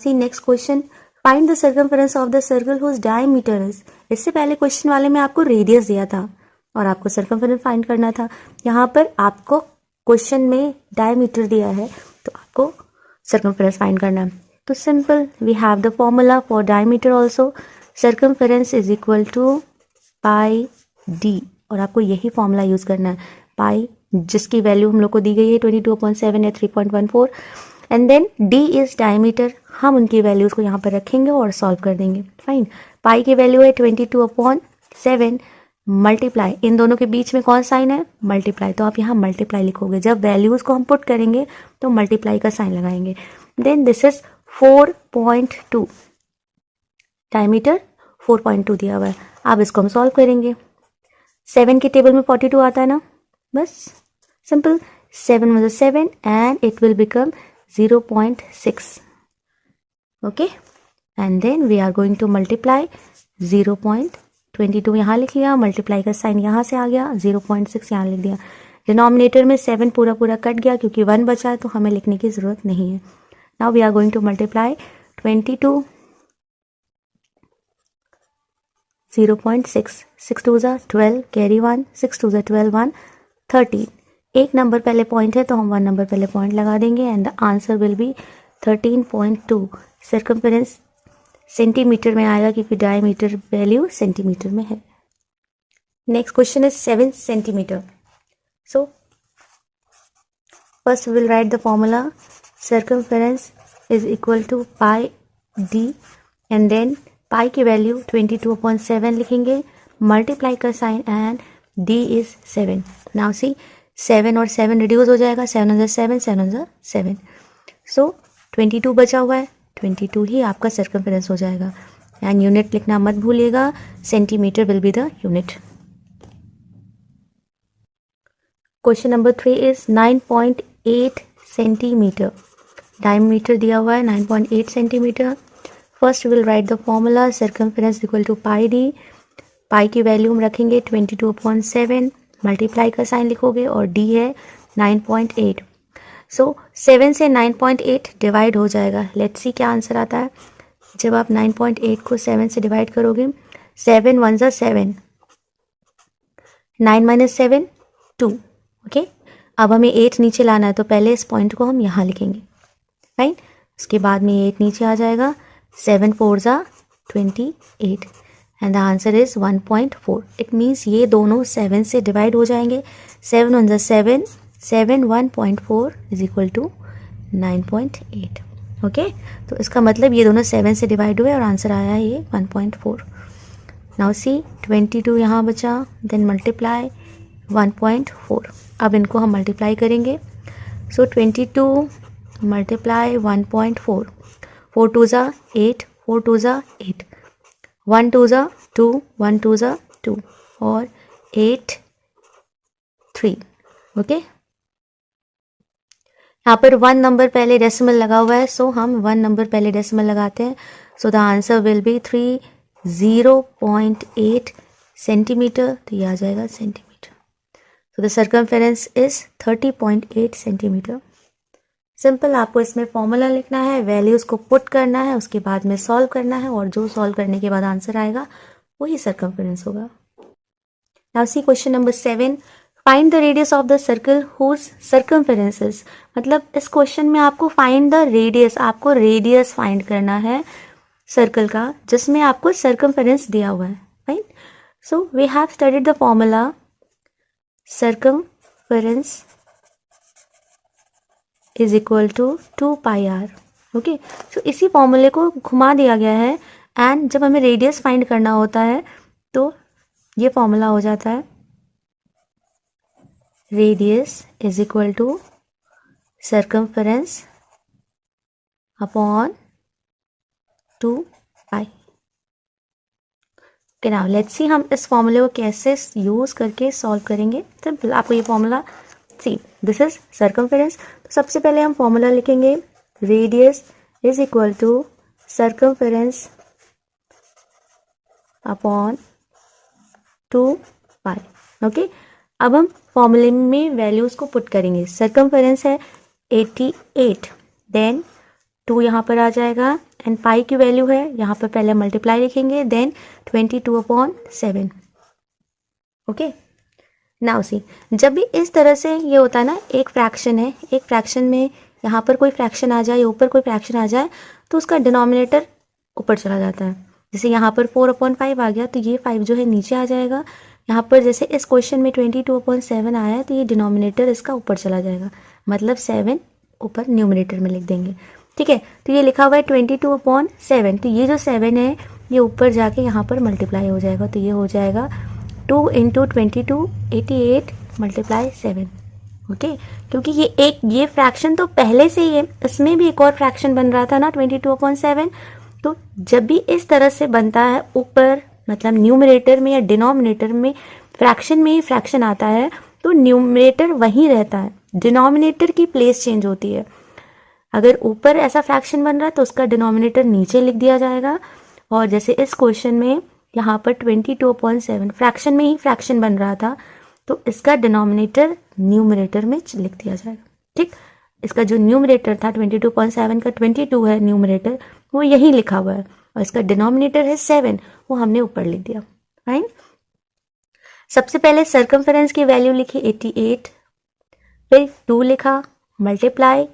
C next question, find the circumference of the circle whose diameter is. इससे पहले question वाले में आपको रेडियस दिया था और आपको सर्कमफेरेंस फाइंड करना था। यहाँ पर आपको क्वेश्चन में डायमीटर दिया है तो आपको सर्कमफेरेंस फाइंड करना है। तो simple, we have the formula for diameter also, circumference is equal to pi D, और आपको यही फॉर्मूला यूज करना है। पाई जिसकी वैल्यू हम लोग को दी गई है 22.7 या 3.14, and then D is diameter. हम उनकी वैल्यूज को यहाँ पर रखेंगे और सॉल्व कर देंगे। फाइन, पाई की वैल्यू है 22/7 मल्टीप्लाई, इन दोनों के बीच में कौन साइन है, मल्टीप्लाई, तो आप यहाँ मल्टीप्लाई लिखोगे। जब वैल्यूज को हम पुट करेंगे तो मल्टीप्लाई का साइन लगाएंगे। देन दिस इज 4.2, डायमीटर 4.2 दिया हुआ है। अब इसको हम सॉल्व करेंगे। 7 के टेबल में 42 आता है ना, बस simple, 7 × 7 and it will become 0.6. okay, and then we are going to multiply 0.22 यहाँ लिख लिया, मल्टीप्लाई का साइन यहाँ से आ गया, 0.6 यहाँ लिख दिया। डिनोमिनेटर में 7 पूरा पूरा कट गया क्योंकि 1 बचा है, तो हमें लिखने की जरूरत नहीं है। Now we are going to multiply 22 0.6, 6 2 ज़ा 12, कैरी 1, 6 2 ज़ा 12, 1 13। एक नंबर पहले पॉइंट है तो हम 1 नंबर पहले पॉइंट लगा देंगे and the answer will be 13.2। Circumference centimetre में आएगा क्योंकि डायमीटर वैल्यू सेंटीमीटर में है। Next question is 7 centimetre. So first we will write the formula, circumference is equal to pi D, and then pi की value 22/7 लिखेंगे, multiply का sign and D is 7। Now see 7 और 7 reduce हो जाएगा, 7 × 7, 7 × 7, सो 22 बचा हुआ है, 22 ही आपका सर्कमफेरेंस हो जाएगा। एंड यूनिट लिखना मत भूलिएगा, centimetre will be the unit. Question number 3 is 9.8 centimetre, diameter दिया हुआ है 9.8 centimetre. First will write the formula, circumference equal to pi D, pi की वैल्यू हम रखेंगे 22/7, मल्टीप्लाई का साइन लिखोगे और डी है 9.8। सो 7 से 9.8 डिवाइड हो जाएगा। लेट्स सी क्या आंसर आता है। जब आप 9.8 को 7 से डिवाइड करोगे, 7 1 ज़ा 7, 9 - 7 2। ओके, अब हमें 8 नीचे लाना है तो पहले इस पॉइंट को हम यहाँ लिखेंगे। राइट, उसके बाद में 8 नीचे आ जाएगा, 7 4 ज़ा 28 and the answer is 1.4। It means ये दोनों 7 से डिवाइड हो जाएंगे। 7 1 ज़ा 7, 7 1.4 इज इक्वल टू 9.8। ओके, तो इसका मतलब ये दोनों 7 से डिवाइड हुए और आंसर आया है ये 1.4। नाउ सी 22 यहाँ बचा, देन मल्टीप्लाई 1.4। अब इनको हम मल्टीप्लाई करेंगे। सो 22 मल्टीप्लाई 1.4, 4 2 ज़ा 8, 4 2 ज़ा 8, 1 2 ज़ा 2, 1 2 ज़ा 2 और 8 3। ओके, यहाँ पर 1 नंबर पहले डेसिमल लगा हुआ है, सो हम 1 नंबर पहले डेसिमल लगाते हैं। So the answer will B 30.8 centimetre, तो ये आ जाएगा centimetre. So the circumference is 30.8 centimetre. Simple, आपको इसमें फॉर्मूला लिखना है, वैल्यूज़ को पुट करना है, उसके बाद में सॉल्व करना है और जो सॉल्व करने के बाद आंसर आएगा वही सर्कमफेरेंस होगा। Now see question number 7, find the radius of the circle whose circumference is. मतलब इस क्वेश्चन में आपको फाइंड द रेडियस, आपको रेडियस फाइंड करना है सर्कल का जिसमें आपको सर्कमफेरेंस दिया हुआ है। Right, so we have studied the formula, circumference is equal to 2 pi R. Okay, so इसी फॉर्मूले को घुमा दिया गया है एंड जब हमें रेडियस फाइंड करना होता है तो ये फॉर्मूला हो जाता है, radius is equal to circumference upon 2 pi. Okay, now let's see हम इस फॉर्मूले को कैसे यूज करके सॉल्व करेंगे। सिंपल, आपको ये formula see, this is circumference. तो सबसे पहले हम फॉर्मूला लिखेंगे, radius is equal to circumference upon 2 pi. Okay, अब हम फॉर्मूले में वैल्यूज को पुट करेंगे। सर्कमफेरेंस है 88, देन 2 यहाँ पर आ जाएगा एंड पाई की वैल्यू है, यहाँ पर पहले मल्टीप्लाई लिखेंगे, देन 22/7। ओके, नाउ सी, जब भी इस तरह से ये होता है ना, एक फ्रैक्शन है, एक फ्रैक्शन में यहाँ पर कोई फ्रैक्शन आ जाए या ऊपर कोई फ्रैक्शन आ जाए तो उसका डिनोमिनेटर ऊपर चला जाता है। जैसे यहाँ पर 4/5 आ गया तो ये 5 जो है नीचे आ जाएगा। यहाँ पर जैसे इस क्वेश्चन में 22/7 आया है तो ये डिनोमिनेटर इसका ऊपर चला जाएगा, मतलब 7 ऊपर न्यूमरेटर में लिख देंगे। ठीक है, तो ये लिखा हुआ है 22/7, तो ये जो 7 है ये ऊपर जाके यहाँ पर मल्टीप्लाई हो जाएगा, तो ये हो जाएगा 2 × 22 88 × 7। ओके, क्योंकि ये फ्रैक्शन तो पहले से ही है, इसमें भी एक और फ्रैक्शन बन रहा था ना 22/7। तो जब भी इस तरह से बनता है ऊपर, मतलब न्यूमरेटर में या डिनोमिनेटर में फ्रैक्शन में ही फ्रैक्शन आता है, तो न्यूमरेटर वहीं रहता है, डिनोमिनेटर की प्लेस चेंज होती है। अगर ऊपर ऐसा फ्रैक्शन बन रहा है तो उसका डिनोमिनेटर नीचे लिख दिया जाएगा, और जैसे इस क्वेश्चन में यहाँ पर 22/7 फ्रैक्शन में ही फ्रैक्शन बन रहा था तो इसका डिनोमिनेटर न्यूमरेटर में लिख दिया जाएगा। ठीक, इसका जो न्यूमरेटर था 22/7 का 22 है न्यूमरेटर, वो यही लिखा हुआ है, और इसका डिनोमिनेटर है 7, वो हमने ऊपर लिख दिया। राइट, सबसे पहले सर्कमफेरेंस की वैल्यू लिखी 88, फिर 2 लिखा, मल्टीप्लाई,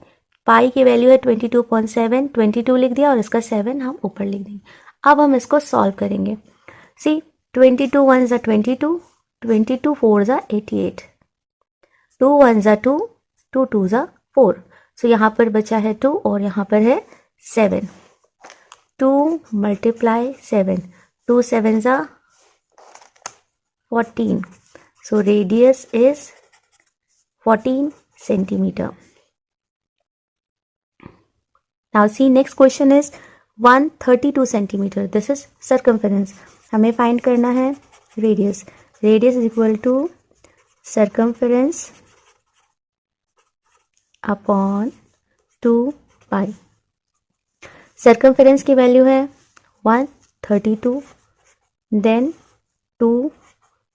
पाई की वैल्यू है 22/7, 22 लिख दिया और इसका 7 हम ऊपर लिख देंगे। अब हम इसको सॉल्व करेंगे। सी, 22 1s are 22, 22 4s are 88, 2 1s are 2, 2 2s are 4। सो यहाँ पर बचा है 2 और यहाँ पर है 7। 2 × 7, 2 7s are 14, so radius is 14 centimeter. Now see, next question is 132 centimeter. This is circumference. हमें फाइंड करना है radius. Radius is equal to circumference upon 2 pi. Circumference की वैल्यू है 132, देन 2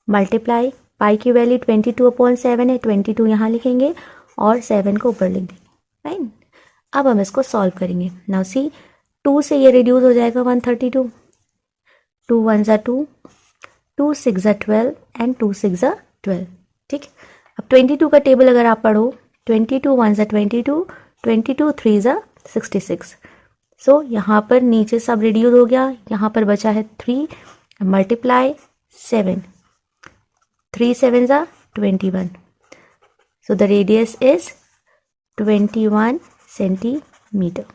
मल्टीप्लाई, पाई की वैल्यू 22/7 है, 22 यहाँ लिखेंगे और 7 को ऊपर लिख देंगे। राइट, अब हम इसको सॉल्व करेंगे। नाउ सी, 2 से ये रिड्यूस हो जाएगा 132, 2 1s are 2, 2 6s are 12 and 2 6s are 12। ठीक, अब 22 का टेबल अगर आप पढ़ो, 22 1s are 22, 22 3s are 66। सो यहाँ पर नीचे सब रिड्यूस हो गया, यहाँ पर बचा है 3 multiply 7, 3 7s are 21, so the radius is 21 centimeter.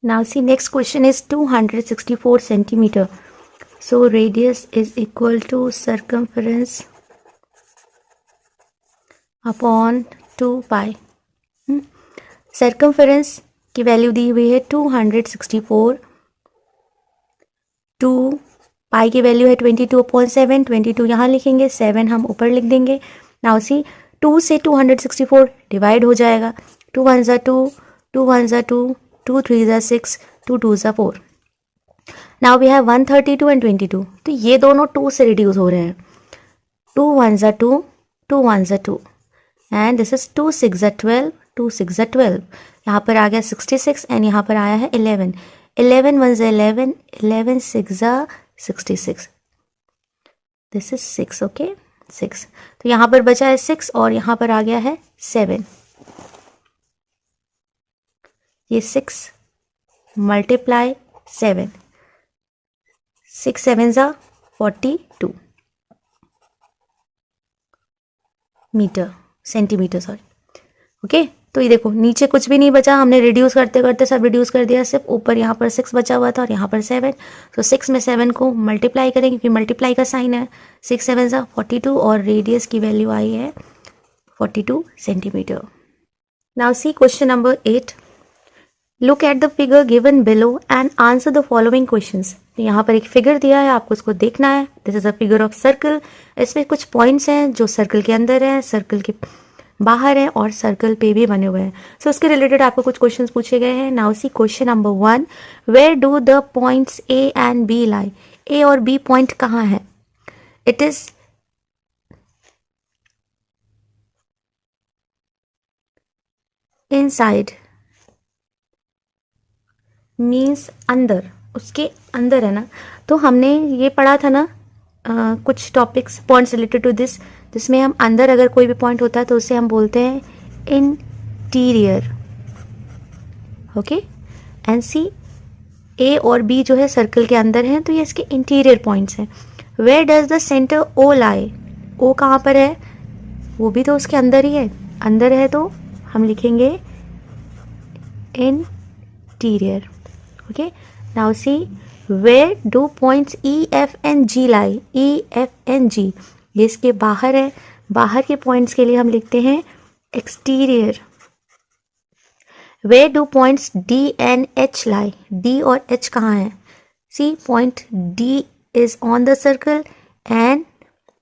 Now see, next question is 264 centimeter. So radius is equal to circumference upon 2 pi. Circumference की वैल्यू दी हुई है 264, 2 पाई की वैल्यू है 22/7, 22 यहाँ लिखेंगे, 7 हम ऊपर लिख देंगे। नाउ सी, 2 से 264 डिवाइड हो जाएगा, 2 1s are 2, 2 1s are 2, 2 3s are 6, 2 2s are 4। Now we have 132 and 22, तो ये दोनों 2 से रिड्यूस हो रहे हैं। 2 1s are 2, 2 1s are 2 and this is 2 6s are 12, 2 6s are 12। यहाँ पर आ गया 66 एंड यहाँ पर आया है 11, 11 1s are 11, 11 6s are 66, this is 6। Okay, 6, तो यहाँ पर बचा है 6 और यहाँ पर आ गया है 7। ये 6 multiply 7, 6 7s are 42 meter, centimeter sorry. Okay, तो ये देखो नीचे कुछ भी नहीं बचा, हमने रिड्यूस करते करते सब रिड्यूस कर दिया, सिर्फ ऊपर यहाँ पर 6 बचा हुआ था और यहाँ पर 7। तो 6 में 7 को मल्टीप्लाई करें क्योंकि मल्टीप्लाई का साइन है, 6 7s are 42 और रेडियस की वैल्यू आई है 42 centimetre. Now see question number 8, look at the figure given below and answer the following questions. तो यहाँ पर एक फिगर दिया है, आपको उसको देखना है। This is a figure of circle, इसमें कुछ पॉइंट्स हैं जो सर्कल के अंदर हैं, सर्कल के बाहर हैं और सर्कल पे भी बने हुए हैं। सो उसके रिलेटेड आपको कुछ क्वेश्चंस पूछे गए हैं। Now see question number 1, where do the points A and B lie. A और बी पॉइंट कहाँ है? इट इज इनसाइड मीन्स अंदर, उसके अंदर है ना। तो हमने ये पढ़ा था ना कुछ topics points related to this, जिसमें हम अंदर अगर कोई भी पॉइंट होता है तो उसे हम बोलते हैं इंटीरियर। ओके, एंड सी ए और बी जो है सर्कल के अंदर है, तो ये इसके इंटीरियर पॉइंट्स हैं। Where does the centre O lie, O कहाँ पर है, वो भी तो उसके अंदर ही है, अंदर है तो हम लिखेंगे interior. Okay, now see where do points E F and G lie, E F and G ये इसके बाहर है, बाहर के पॉइंट्स के लिए हम लिखते हैं exterior. Where do points D and H lie, D और एच कहाँ है, see point D is on the circle and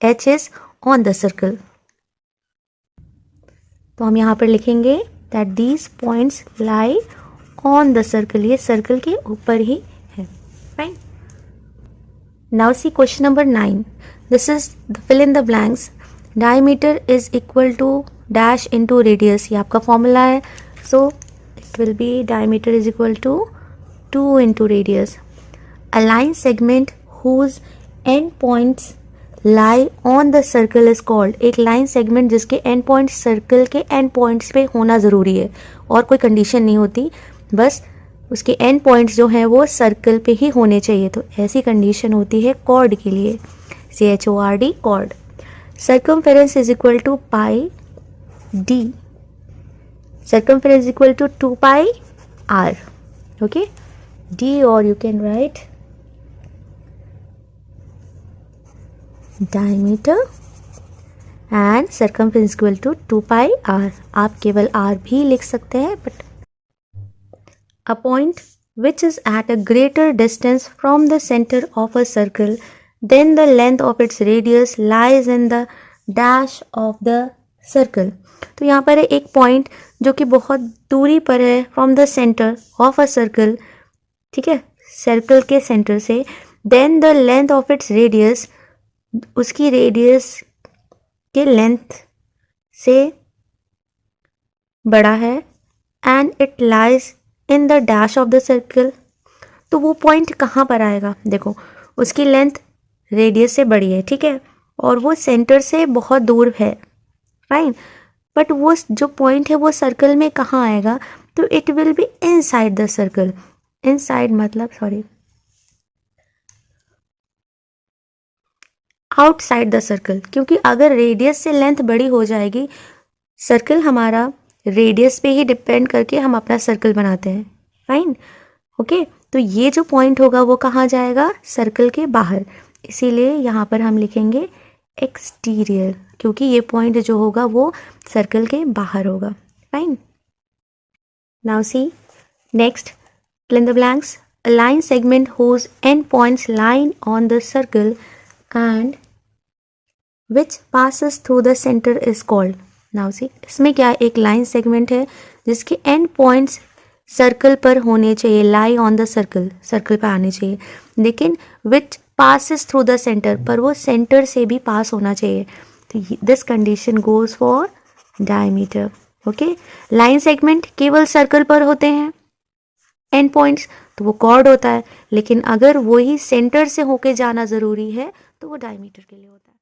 H is on the circle. तो हम यहाँ पर लिखेंगे that these points lie on the circle, ये सर्कल के ऊपर ही है। Fine, now see question number 9, this is the fill in the blanks. Diameter is equal to dash into radius, ये आपका फॉर्मूला है। So it will be diameter is equal to 2 into radius. A line segment whose end points lie on the circle is called, एक line segment जिसके end point circle के end points पे होना ज़रूरी है और कोई कंडीशन नहीं होती, बस उसके एंड पॉइंट्स जो हैं वो सर्कल पे ही होने चाहिए, तो ऐसी कंडीशन होती है कॉर्ड के लिए, CHORD chord. Circumference is equal to pi D, circumference is equal to 2 pi R. Okay, D और you can write diameter and circumference equal to 2 pi r, आप केवल r भी लिख सकते हैं, but a point which is at a greater distance from the center of a circle then the length of its radius lies in the dash of the circle। तो यहाँ पर है एक पॉइंट जो कि बहुत दूरी पर है from the centre of a circle, ठीक है, सर्कल के सेंटर से, then the length of its radius, उसकी रेडियस के लेंथ से बड़ा है, and it lies in the dash of the circle. तो वो पॉइंट कहाँ पर आएगा, देखो उसकी लेंथ रेडियस से बड़ी है, ठीक है, और वो सेंटर से बहुत दूर है, फाइन, बट वो जो पॉइंट है वो सर्कल में कहाँ आएगा, तो it will be inside the circle. Inside मतलब सॉरी आउटसाइड द सर्कल, क्योंकि अगर रेडियस से लेंथ बड़ी हो जाएगी, सर्कल हमारा रेडियस पे ही डिपेंड करके हम अपना सर्कल बनाते हैं, फाइन। ओके, तो ये जो पॉइंट होगा वो कहाँ जाएगा, सर्कल के बाहर, इसीलिए यहाँ पर हम लिखेंगे एक्सटीरियर, क्योंकि ये पॉइंट जो होगा वो सर्कल के बाहर होगा, fine. Now C next, fill in the blanks. A line segment whose end points line on the circle and which passes through the center is called, now see इसमें क्या, एक लाइन सेगमेंट है जिसके and points circle पर होने चाहिए, लाई on the circle, circle पर आने चाहिए, लेकिन विच passes थ्रू द सेंटर, पर वो सेंटर से भी पास होना चाहिए, तो this condition goes for diameter. Okay, line segment केवल सर्कल पर होते हैं, एंड पॉइंट्स तो वो कॉर्ड होता है, लेकिन अगर वही सेंटर से होके जाना ज़रूरी है तो वो डायमीटर के लिए होता है।